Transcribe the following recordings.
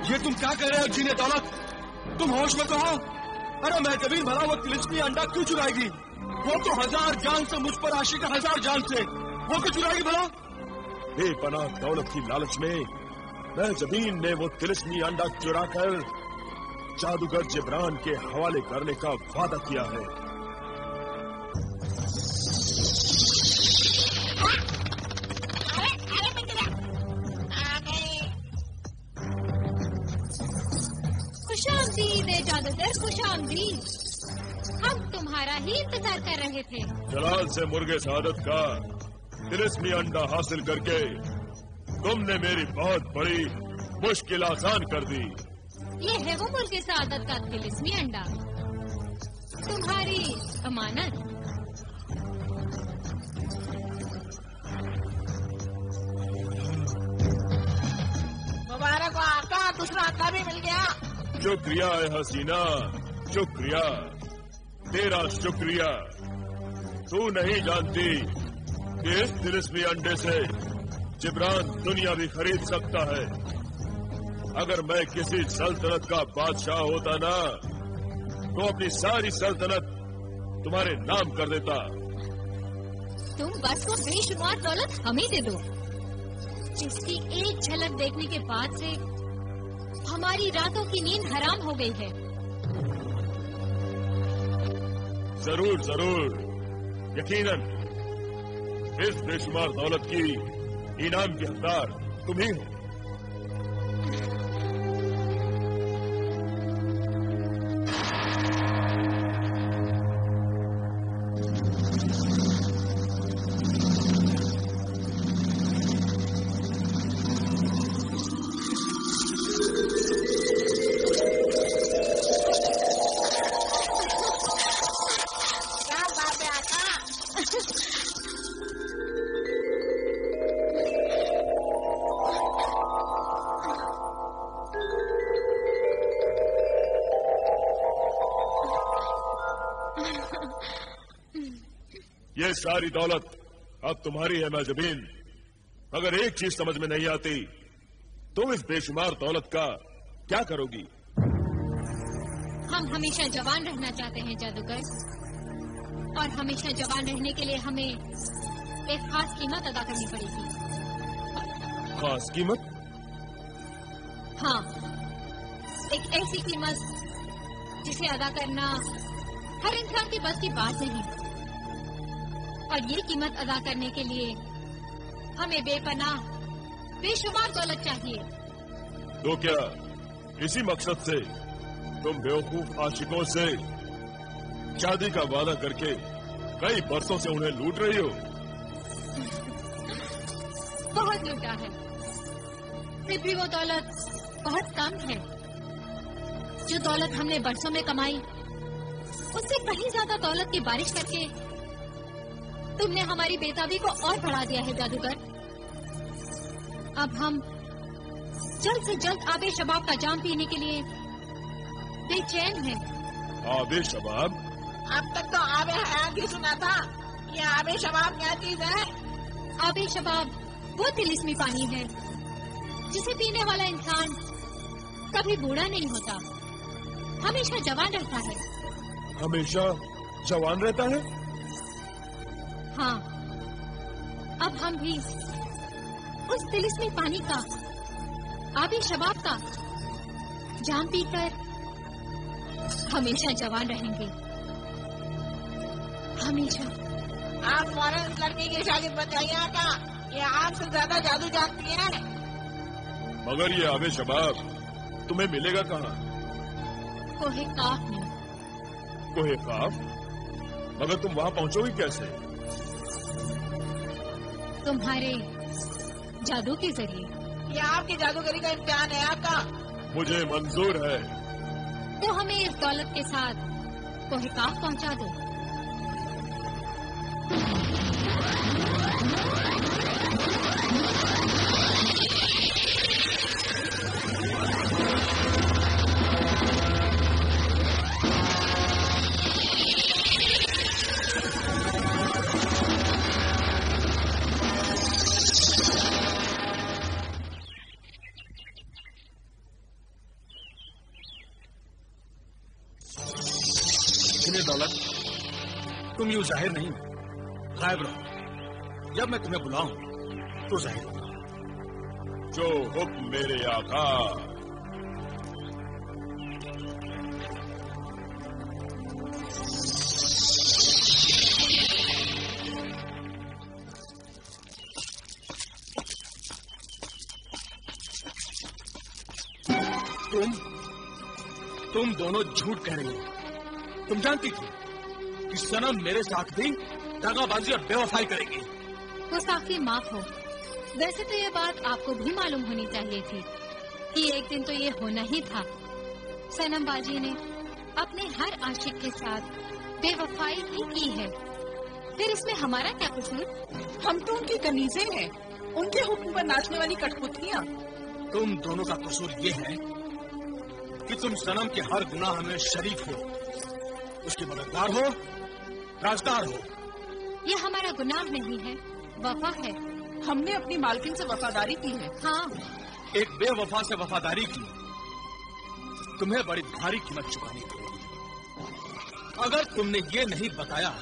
ये तुम क्या कह रहे हो जीने दौलत? तुम होश में तो हो? अरे महजबीन भला वो तिलिस्मी अंडा क्यों चुराएगी? वो तो 1000 जान से मुझ पर आशिक है, 1000 जान से। वो क्यों चुराएगी भला? बेपनाह दौलत की लालच में महजबीन ने वो तिलिस्मी अंडा चुराकर जादूगर जिब्रान के हवाले करने का वादा किया है। खुशामदीद जादूगर, खुशामदीद। हम तुम्हारा ही इंतजार कर रहे थे। जलाल से मुर्गे सादत का तिलिस्मी अंडा हासिल करके तुमने मेरी बहुत बड़ी मुश्किल आसान कर दी। ये है वो मुर्गे सादत का तिलिस्मी अंडा, तुम्हारी अमानत। मुबारक हो आका, दूसरा अंडा भी मिल गया। शुक्रिया है हसीना, शुक्रिया, तेरा शुक्रिया। तू नहीं जानती कि इस तिलिस्मी अंडे से जिब्रान दुनिया भी खरीद सकता है। अगर मैं किसी सल्तनत का बादशाह होता ना, तो अपनी सारी सल्तनत तुम्हारे नाम कर देता। तुम बस वो बेशुमार दौलत हमें दे दो, जिसकी एक झलक देखने के बाद से हमारी रातों की नींद हराम हो गई है। जरूर जरूर, यकीनन इस बेशुमार दौलत की इनाम की हकदार तुम ही हो। ये सारी दौलत अब तुम्हारी है महजबीन। मगर एक चीज समझ में नहीं आती, तुम इस बेशुमार दौलत का क्या करोगी? हम हमेशा जवान रहना चाहते हैं जादूगर, और हमेशा जवान रहने के लिए हमें एक खास कीमत अदा करनी पड़ेगी। खास कीमत? हाँ, एक ऐसी कीमत जिसे अदा करना हर इंसान के बस की बात नहीं। और ये कीमत अदा करने के लिए हमें बेपनाह बेशुमार दौलत चाहिए। तो क्या इसी मकसद से तुम बेवकूफ आशिकों से शादी का वादा करके कई बरसों से उन्हें लूट रही हो? बहुत लूटा है, फिर भी वो दौलत बहुत कम है। जो दौलत हमने बरसों में कमाई, उससे कहीं ज्यादा दौलत की बारिश करके तुमने हमारी बेताबी को और बढ़ा दिया है जादूगर। अब हम जल्द से जल्द आबे शबाब का जाम पीने के लिए बेचैन हैं। आबे शबाब? अब तक तो आबे हयात ही सुना था। ये आबे शबाब क्या चीज है? आबे शबाब वो तिलिस्मी पानी है जिसे पीने वाला इंसान कभी बूढ़ा नहीं होता, हमेशा जवान रहता है। हमेशा जवान रहता है? हाँ, अब हम भी उस तिलिस्मी पानी का, आबे शबाब का जाम पीकर हमेशा जवान रहेंगे, हमेशा। आप फौरन इस लड़की की शागिर्द बन जाइए आका, ये आपसे ज्यादा जादू जानती है। मगर ये आबे शबाब तुम्हें मिलेगा कहाँ? कोहे काफ में। कोहे काफ? मगर तुम वहाँ पहुँचोगी कैसे? तुम्हारे जादू के जरिए। ये आपकी जादूगरी का इम्तिहान है आपका। मुझे मंजूर है। तो हमें इस दौलत के साथ कोहे काफ पहुँचा दो। जिन्हें दौलत, तुम यूं जाहिर नहीं, गायब रहो। जब मैं तुम्हें बुलाऊं तो जाहिर हो। जो हुक्म मेरे आका। तुम दोनों झूठ कह रही हो। तुम जानती थी कि सनम मेरे साथ भी दगाबाजी और बेवफाई करेगी। गुस्ताखी माफ हो। वैसे तो ये बात आपको भी मालूम होनी चाहिए थी कि एक दिन तो ये होना ही था। सनम बाजी ने अपने हर आशिक के साथ बेवफाई ही की है। फिर इसमें हमारा क्या कसूर? हम तो उनकी कनीजे हैं, उनके हुक्म पर नाचने वाली कठपुतलियां। तुम दोनों का कसूर ये है कि तुम सनम के हर गुनाह में शरीक हो, उसकी मददगार हो, राजदार हो। ये हमारा गुनाह नहीं है, वफा है। हमने अपनी मालकिन से वफादारी की है। हाँ, एक बेवफा से वफादारी की तुम्हें बड़ी भारी कीमत चुकानी पड़ेगी। अगर तुमने ये नहीं बताया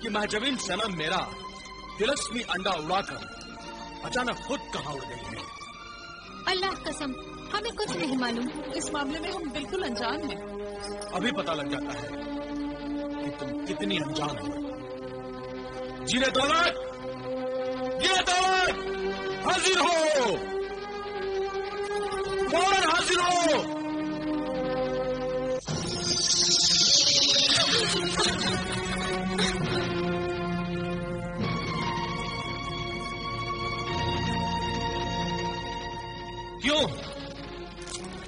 कि महजबीन सनम मेरा तिलस्मी अंडा उड़ाकर अचानक खुद कहाँ उड़ गई है। अल्लाह कसम हमें कुछ नहीं मालूम। इस मामले में हम बिल्कुल अनजान हैं। अभी पता लग जाता है कि तुम कितनी अनजान हो। जीने दौलत, ये दौलत, हाजिर हो, फौरन हाजिर हो। क्यों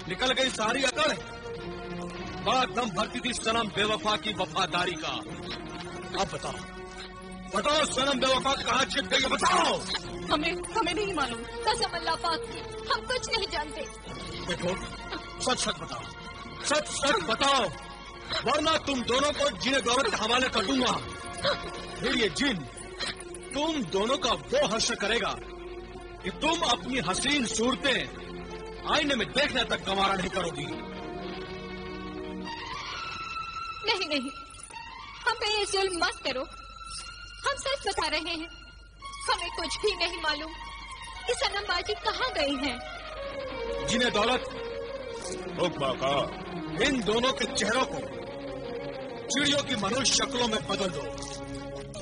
निकल गई सारी अकड़? बात दम भरती थी सनम बेवफा की वफादारी का। अब बताओ सनम बेवफा कहाँ छिप गई है? बताओ। हमें नहीं मालूम। कसम अल्लाह पाक की, हम कुछ नहीं जानते। देखो, सच बताओ, सच बताओ, वरना तुम दोनों को जिन दौलत के हवाले कर दूंगा। फिर ये जिन तुम दोनों का वो हश्र करेगा कि तुम अपनी हसीन सूरतें आईने में देखने तक गंवारा नहीं करोगी। नहीं, हम पे ये जुल्म मत करो। हम सच बता रहे हैं। हमें कुछ भी नहीं मालूम कि सनम बाजी कहाँ गई हैं। जिन्हें दौलत, हुक्म का इन दोनों के चेहरों को चिड़ियों की मनुष्य शक्लों में बदल दो।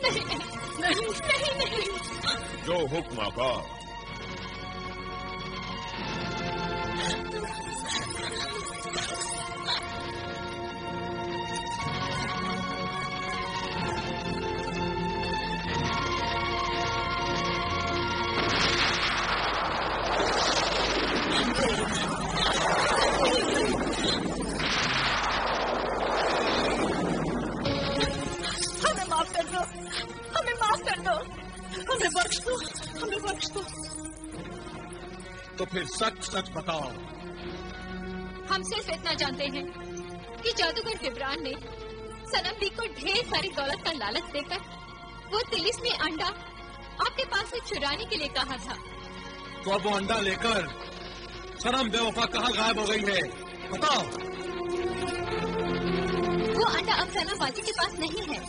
नहीं। जो हुक्म का। हमें बख्श दो। तो फिर सच बताओ। हम सिर्फ इतना जानते हैं कि जादूगर जिब्रान ने सनम दी को ढेर सारी दौलत का लालच देकर वो तिलिस्मी अंडा आपके पास से चुराने के लिए कहा था। तो अब वो अंडा लेकर सनम बेवफा कहाँ गायब हो गई है? बताओ। वो अंडा अब सनम बाजी के पास नहीं है।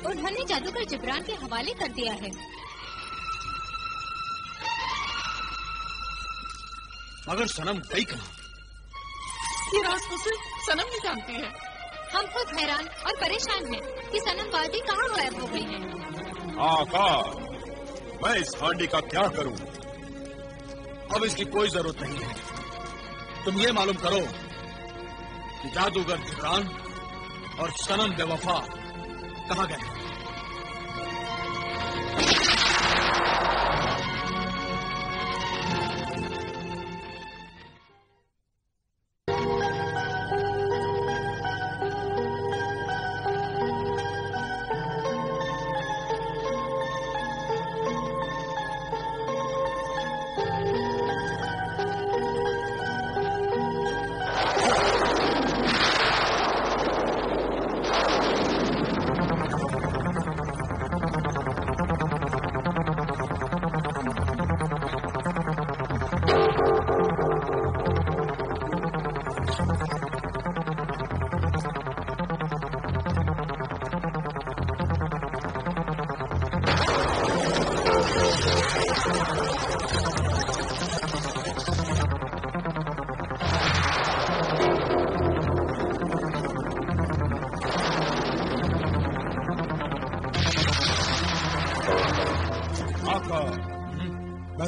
उन्होंने जादूगर जिब्रान के हवाले कर दिया है। मगर सनम गई कहाँ? ये राज तो सिर्फ सनम ही जानती है। हम खुद हैरान और परेशान हैं कि सनम बाजी कहाँ गायब हो गई है। आका, मैं इस हांडी का क्या करूं? अब इसकी कोई जरूरत नहीं है। तुम ये मालूम करो कि जादूगर जिब्रान और सनम बेवफा कहाँ गए।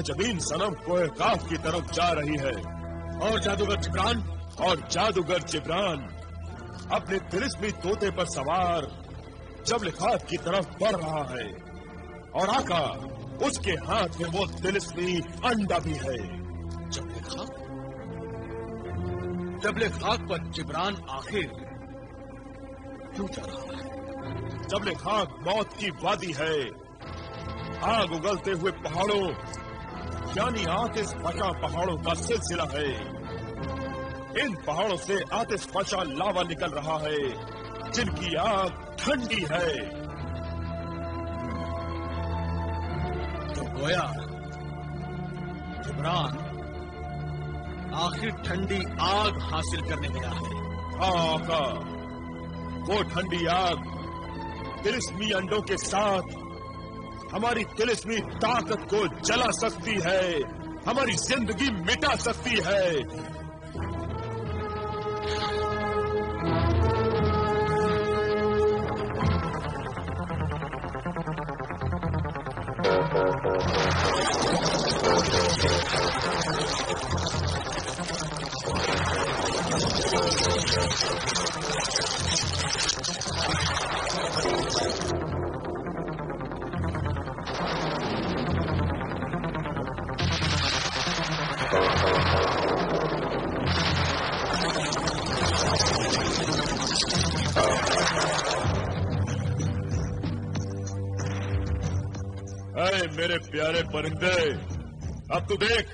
जमीन सनम कोहे काफ की तरफ जा रही है। और जादूगर जिब्रान? और जादूगर जिब्रान अपने तिलिस्मी तोते पर सवार जबल खाक की तरफ बढ़ रहा है। और आका, उसके हाथ में वो तिलिस्मी अंडा भी है। जबले खाक? जबले खाक पर जिब्रान आखिर क्यों जा रहा है? जबले खाक मौत की वादी है। आग उगलते हुए पहाड़ों यानी आतिश फशा पहाड़ों का सिलसिला है। इन पहाड़ों से आतिश फशा लावा निकल रहा है, जिनकी आग ठंडी है। तो गोया जिब्रान आखिर ठंडी आग हासिल करने गया है। हाँ आका, वो ठंडी आग तिलिस्मी अंडों के साथ हमारी तिलिस्मी ताकत को जला सकती है, हमारी जिंदगी मिटा सकती है। मेरे प्यारे परिंदे, अब तू देख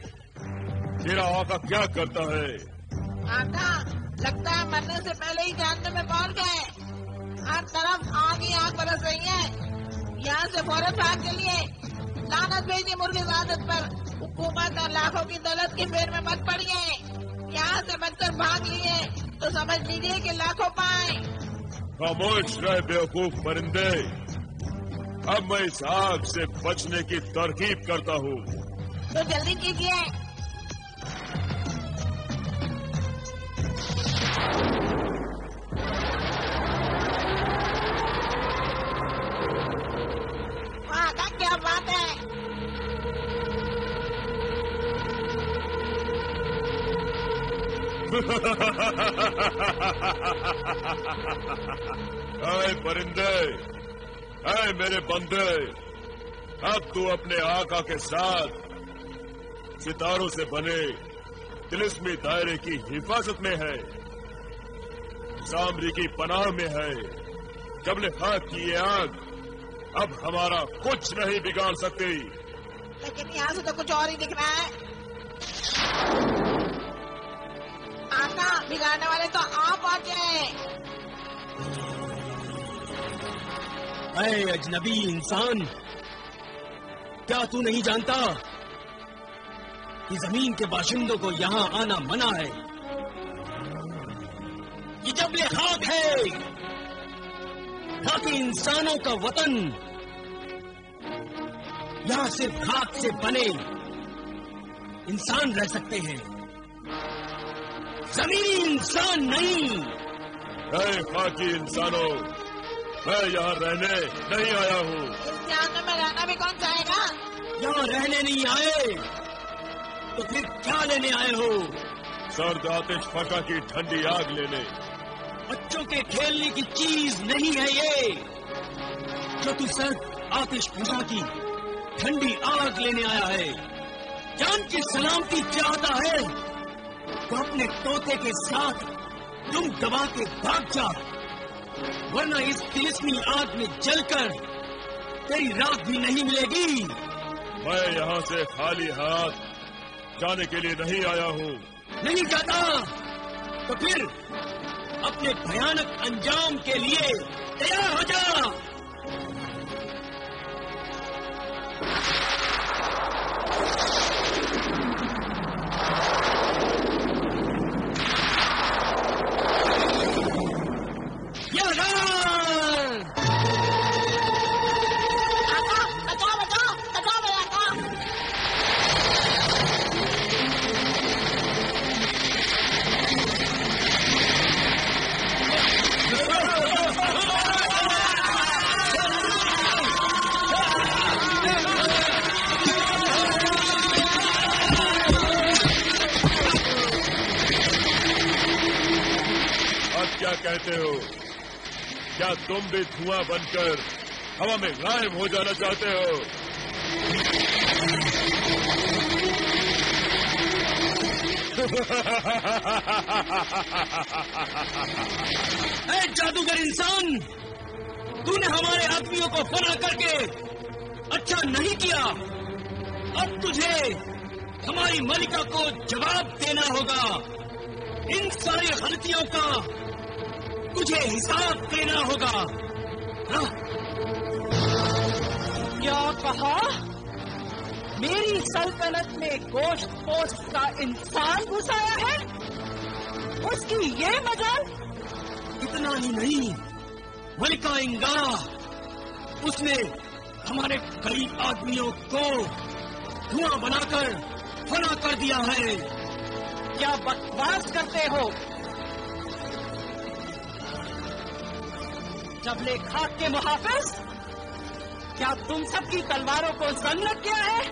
तेरा आका क्या करता है। आका, लगता है मरने से पहले ही जानने में पहुंच गए। हर तरफ आग ही आग बरस रही है। यहाँ से फौरन भाग चलिए। लानत भेजिए मुर्गिज़ादत पर। हुकूमत और लाखों की दौलत की फेर में मत पड़िए। यहाँ से बचकर भाग लिए तो समझ लीजिए कि लाखों पाए। खामोश रहे बेवकूफ परिंदे। अब मैं इस आग से बचने की तरकीब करता हूँ। तो जल्दी कीजिए। वाह, क्या बात है। ऐ परिंदे, ऐ मेरे बंदे, अब तू अपने आका के साथ सितारों से बने तिलिस्मी दायरे की हिफाजत में है, सामरी की पनाह में है। जबले खाक की ये आग अब हमारा कुछ नहीं बिगाड़ सकती। लेकिन यहाँ से तो कुछ और ही दिख रहा है। आका, बिगाड़ने वाले तो आप पहुंचे। ऐ अजनबी इंसान, क्या तू नहीं जानता कि जमीन के बाशिंदों को यहाँ आना मना है? ये जबले खाक है, बाकी इंसानों का वतन। यहाँ सिर्फ खाक से बने इंसान रह सकते हैं, जमीनी इंसान नहीं। ऐ खाकी इंसानों, मैं यहाँ रहने नहीं आया हूँ। इस जहान में रहना भी कौन चाहेगा? यहाँ रहने नहीं आए तो फिर क्या लेने आए हो? सर्द आतिश फशा की ठंडी आग लेने। बच्चों के खेलने की चीज नहीं है ये, जो तू सर्द आतिश फशा की ठंडी आग लेने आया है। जान की सलामती चाहता है तो अपने तोते के साथ तुम दबा के भाग जा, वरना इस तिलिस्मी आग में जलकर तेरी रात भी नहीं मिलेगी। मैं यहाँ से खाली हाथ जाने के लिए नहीं आया हूँ। नहीं जाता तो फिर अपने भयानक अंजाम के लिए तैयार हो जा। कहते हो? क्या तुम भी धुआं बनकर हवा में गायब हो जाना चाहते हो? ए जादूगर इंसान, तूने हमारे आदमियों को फना करके अच्छा नहीं किया। अब तुझे हमारी मलिका को जवाब देना होगा। इन सारी गलतियों का तुझे हिसाब देना होगा। क्या कहा? मेरी सल्तनत में गोश्त पोस्ट का इंसान घुस आया है? उसकी ये मजाल? इतना ही नहीं, मलिका इंगा, उसने हमारे कई आदमियों को धुआं बनाकर फना कर दिया है। क्या बकवास करते हो? जबले खाक के मुहाफिज, क्या तुम सबकी तलवारों को जंग लग गया है?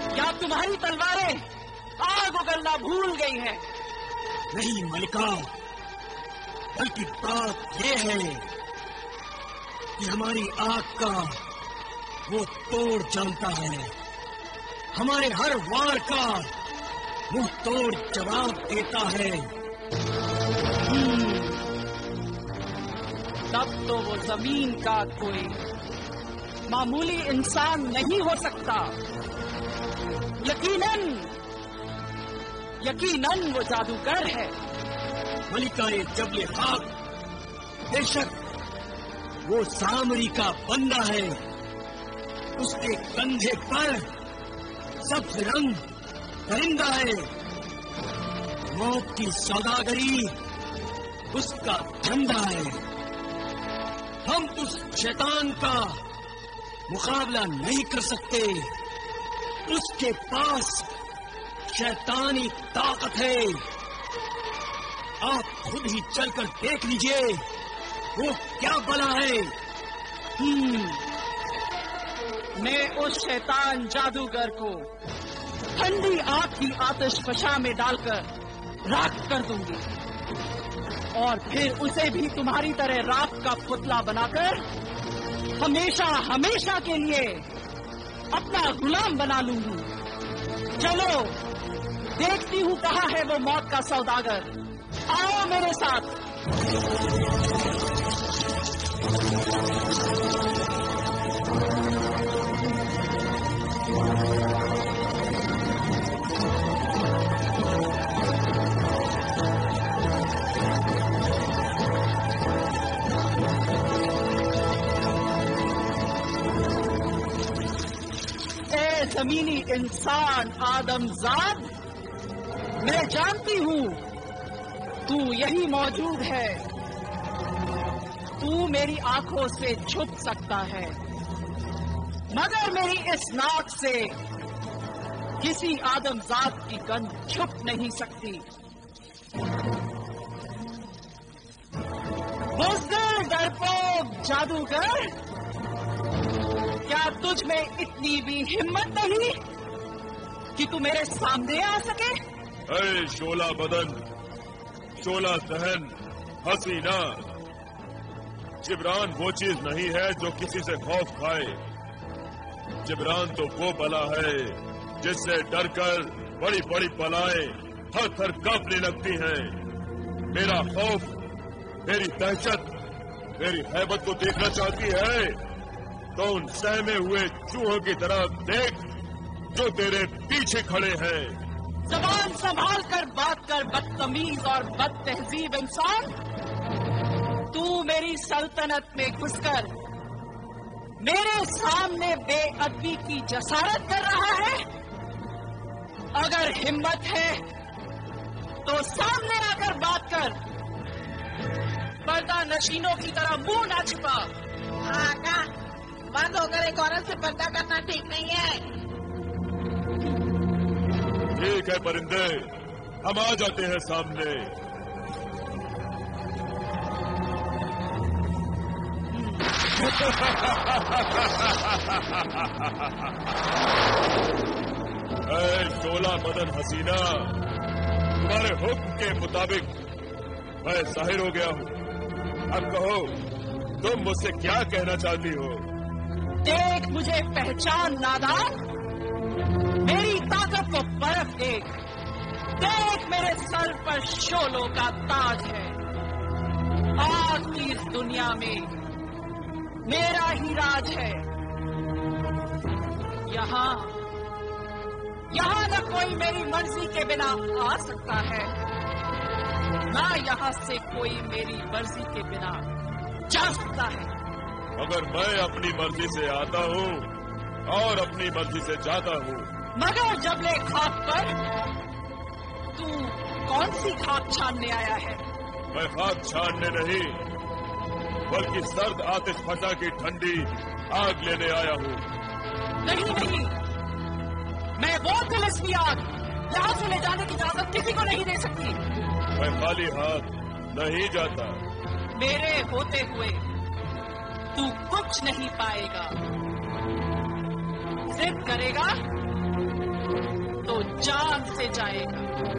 क्या तुम्हारी तलवारें आग उगलना भूल गई हैं? नहीं मलिका, बल्कि बात यह है कि हमारी आग का वो तोड़ जानता है। हमारे हर वार का मुंह तोड़ जवाब देता है। तब तो वो जमीन का कोई मामूली इंसान नहीं हो सकता। यकीनन वो जादूगर है। मलिका ये जबले खाक, बेशक वो सामरी का बंदा है। उसके कंधे पर सब्ज रंग परिंदा है। मौत की सौदागरी उसका धंधा है। हम उस शैतान का मुकाबला नहीं कर सकते। उसके पास शैतानी ताकत है। आप खुद ही चलकर देख लीजिए वो क्या बला है। मैं उस शैतान जादूगर को ठंडी आग की आतिशफशा में डालकर राख कर दूंगी और फिर उसे भी तुम्हारी तरह राख का पुतला बनाकर हमेशा हमेशा के लिए अपना गुलाम बना लूंगी। चलो देखती हूँ कहाँ है वो मौत का सौदागर। आओ मेरे साथ। जमीनी इंसान आदमजाद, मैं जानती हूँ तू यही मौजूद है। तू मेरी आंखों से छुप सकता है, मगर मेरी इस नाक से किसी आदमजाद की गंध छुप नहीं सकती। बुज़दिल डरपोक जादूगर, क्या तुझ में इतनी भी हिम्मत नहीं कि तू मेरे सामने आ सके? अरे शोला बदन, शोला सहन, हसीना, जिब्रान वो चीज नहीं है जो किसी से खौफ खाए। जिब्रान तो वो बला है जिससे डरकर बड़ी बड़ी बलाएं थर थर कांपने लगती हैं। मेरा खौफ, मेरी दहशत, मेरी हैबत को देखना चाहती है तो उन सहमे हुए चूहों की तरफ देख जो तेरे पीछे खड़े हैं। ज़बान संभाल कर बात कर, बदतमीज और बदतहजीब इंसान। तू मेरी सल्तनत में घुसकर मेरे सामने बेअदबी की जसारत कर रहा है। अगर हिम्मत है तो सामने आकर बात कर। पर्दा नशीनों की तरह मुंह ना छिपा। आका, बंद होकर एक औरत से पर्दा करना ठीक नहीं है। ठीक है परिंदे, हम आ जाते हैं सामने। शोला बदन हसीना, तुम्हारे हुक्म के मुताबिक मैं जाहिर हो गया हूँ। अब कहो, तुम मुझसे क्या कहना चाहती हो? देख मुझे पहचान नादान, मेरी ताकत को परख देख। देख मेरे सर पर शोलों का ताज है। आज की इस दुनिया में मेरा ही राज है। यहाँ न कोई मेरी मर्जी के बिना आ सकता है, ना यहाँ से कोई मेरी मर्जी के बिना जा सकता है। मगर मैं अपनी मर्जी से आता हूँ और अपनी मर्जी से जाता हूँ। मगर जबले खाक पर तू कौन सी खाक छानने आया है? मैं खाक छानने नहीं, बल्कि सर्द आतिश फसा की ठंडी आग लेने आया हूँ। नहीं, मैं वो तिलिस्मी आग यहाँ से ले जाने की इजाजत किसी को नहीं दे सकती। मैं खाली हाथ नहीं जाता। मेरे होते हुए तू कुछ नहीं पाएगा। जिद करेगा तो जान से जाएगा।